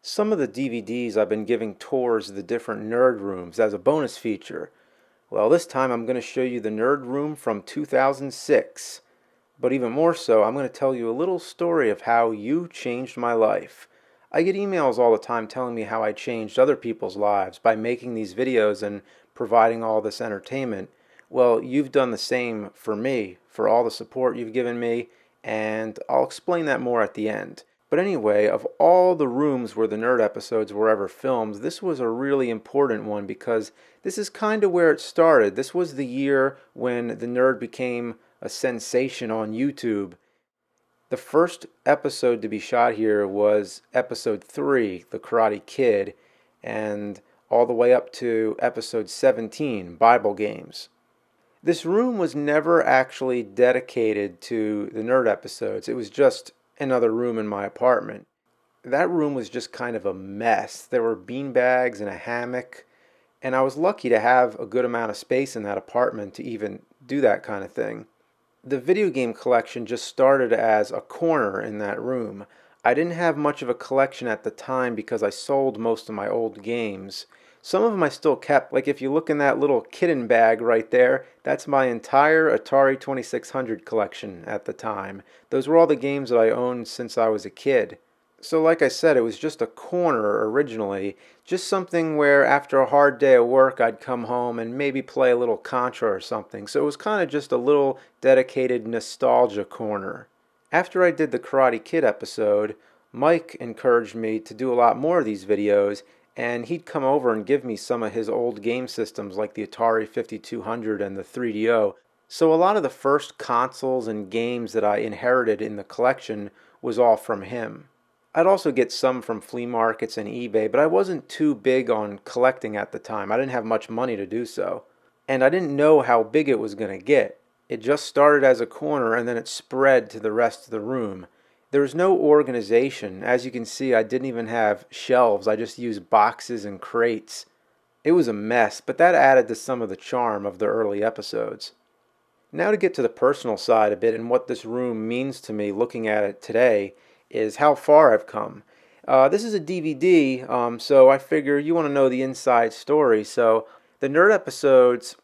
Some of the DVDs I've been giving tours of the different nerd rooms as a bonus feature. Well, this time I'm going to show you the nerd room from 2006. But even more so, I'm going to tell you a little story of how you changed my life. I get emails all the time telling me how I changed other people's lives by making these videos and providing all this entertainment. Well, you've done the same for me, for all the support you've given me, and I'll explain that more at the end. But anyway, of all the rooms where the nerd episodes were ever filmed, this was a really important one because this is kind of where it started. This was the year when the nerd became a sensation on YouTube. The first episode to be shot here was episode 3, The Karate Kid, and all the way up to episode 17, Bible Games. This room was never actually dedicated to the nerd episodes. It was just another room in my apartment. That room was just kind of a mess. There were beanbags and a hammock, and I was lucky to have a good amount of space in that apartment to even do that kind of thing. The video game collection just started as a corner in that room. I didn't have much of a collection at the time because I sold most of my old games. Some of them I still kept, like if you look in that little kitten bag right there, that's my entire Atari 2600 collection at the time. Those were all the games that I owned since I was a kid. So like I said, it was just a corner originally, just something where after a hard day of work I'd come home and maybe play a little Contra or something. So it was kind of just a little dedicated nostalgia corner. After I did the Karate Kid episode, Mike encouraged me to do a lot more of these videos, and he'd come over and give me some of his old game systems like the Atari 5200 and the 3DO. So a lot of the first consoles and games that I inherited in the collection was all from him. I'd also get some from flea markets and eBay, but I wasn't too big on collecting at the time. I didn't have much money to do so. And I didn't know how big it was going to get. It just started as a corner and then it spread to the rest of the room. There was no organization. As you can see, I didn't even have shelves. I just used boxes and crates. It was a mess, but that added to some of the charm of the early episodes. Now to get to the personal side a bit and what this room means to me looking at it today is how far I've come. This is a DVD, so I figure you want to know the inside story. So the nerd episodes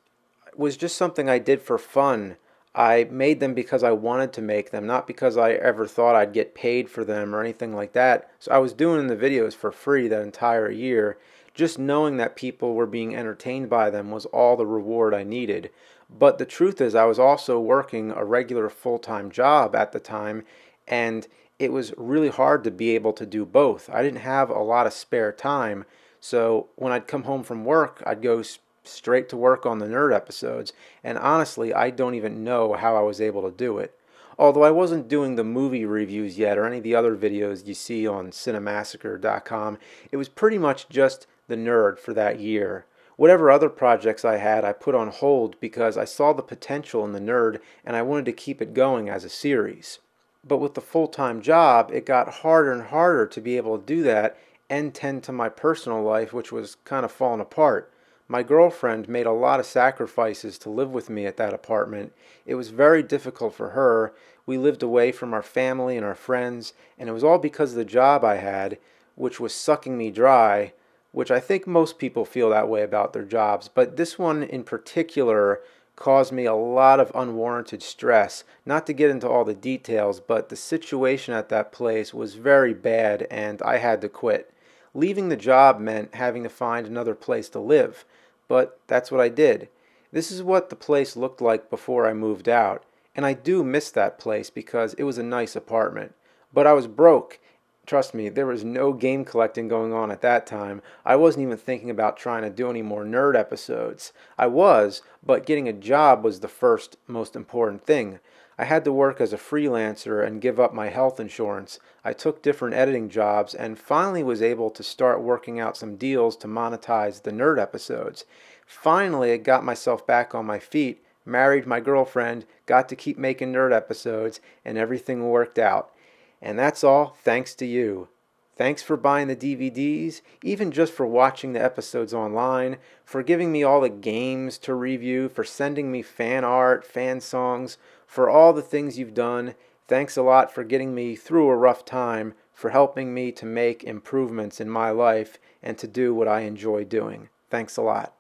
was just something I did for fun. I made them because I wanted to make them, not because I ever thought I'd get paid for them or anything like that. So I was doing the videos for free that entire year. Just knowing that people were being entertained by them was all the reward I needed. But the truth is I was also working a regular full-time job at the time, and it was really hard to be able to do both. I didn't have a lot of spare time, so when I'd come home from work, I'd go straight to work on the nerd episodes, and honestly, I don't even know how I was able to do it. Although I wasn't doing the movie reviews yet or any of the other videos you see on cinemassacre.com, it was pretty much just the nerd for that year. Whatever other projects I had, I put on hold because I saw the potential in the nerd and I wanted to keep it going as a series. But with the full-time job, it got harder and harder to be able to do that and tend to my personal life, which was kind of falling apart. My girlfriend made a lot of sacrifices to live with me at that apartment. It was very difficult for her. We lived away from our family and our friends, and it was all because of the job I had, which was sucking me dry, which I think most people feel that way about their jobs. But this one in particular caused me a lot of unwarranted stress. Not to get into all the details, but the situation at that place was very bad and I had to quit. Leaving the job meant having to find another place to live, but that's what I did. This is what the place looked like before I moved out, and I do miss that place because it was a nice apartment. But I was broke. Trust me, there was no game collecting going on at that time. I wasn't even thinking about trying to do any more nerd episodes. I was, but getting a job was the first most important thing. I had to work as a freelancer and give up my health insurance. I took different editing jobs and finally was able to start working out some deals to monetize the nerd episodes. Finally, I got myself back on my feet, married my girlfriend, got to keep making nerd episodes, and everything worked out. And that's all thanks to you. Thanks for buying the DVDs, even just for watching the episodes online, for giving me all the games to review, for sending me fan art, fan songs, for all the things you've done. Thanks a lot for getting me through a rough time, for helping me to make improvements in my life and to do what I enjoy doing. Thanks a lot.